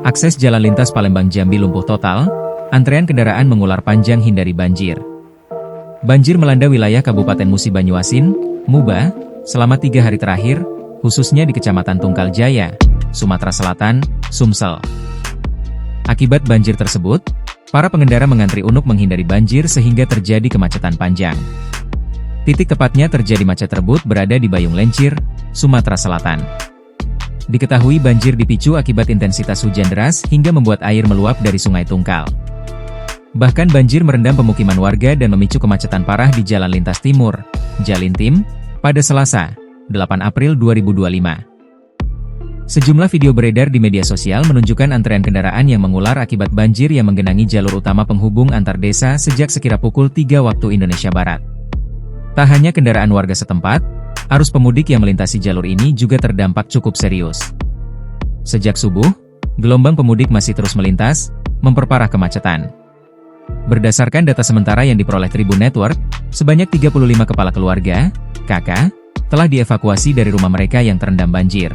Akses jalan lintas Palembang-Jambi lumpuh total, antrean kendaraan mengular panjang hindari banjir. Banjir melanda wilayah Kabupaten Musi Banyuasin, Muba, selama 3 hari terakhir, khususnya di Kecamatan Tungkal Jaya, Sumatera Selatan, Sumsel. Akibat banjir tersebut, para pengendara mengantri untuk menghindari banjir sehingga terjadi kemacetan panjang. Titik tepatnya terjadi macet rebut berada di Bayung Lencir, Sumatera Selatan. Diketahui banjir dipicu akibat intensitas hujan deras hingga membuat air meluap dari Sungai Tungkal. Bahkan banjir merendam pemukiman warga dan memicu kemacetan parah di Jalan Lintas Timur, Jalintim, pada Selasa, 8 April 2025. Sejumlah video beredar di media sosial menunjukkan antrean kendaraan yang mengular akibat banjir yang menggenangi jalur utama penghubung antar desa sejak sekira pukul 3 waktu Indonesia Barat. Tak hanya kendaraan warga setempat, arus pemudik yang melintasi jalur ini juga terdampak cukup serius. Sejak subuh, gelombang pemudik masih terus melintas, memperparah kemacetan. Berdasarkan data sementara yang diperoleh Tribun Network, sebanyak 35 kepala keluarga, KK, telah dievakuasi dari rumah mereka yang terendam banjir.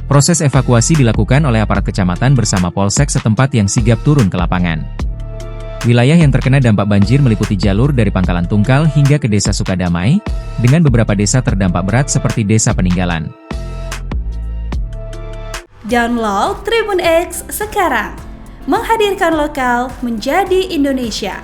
Proses evakuasi dilakukan oleh aparat kecamatan bersama polsek setempat yang sigap turun ke lapangan. Wilayah yang terkena dampak banjir meliputi jalur dari Pangkalan Tungkal hingga ke Desa Sukadamai, dengan beberapa desa terdampak berat seperti Desa Peninggalan. Download Tribun X sekarang, menghadirkan lokal menjadi Indonesia.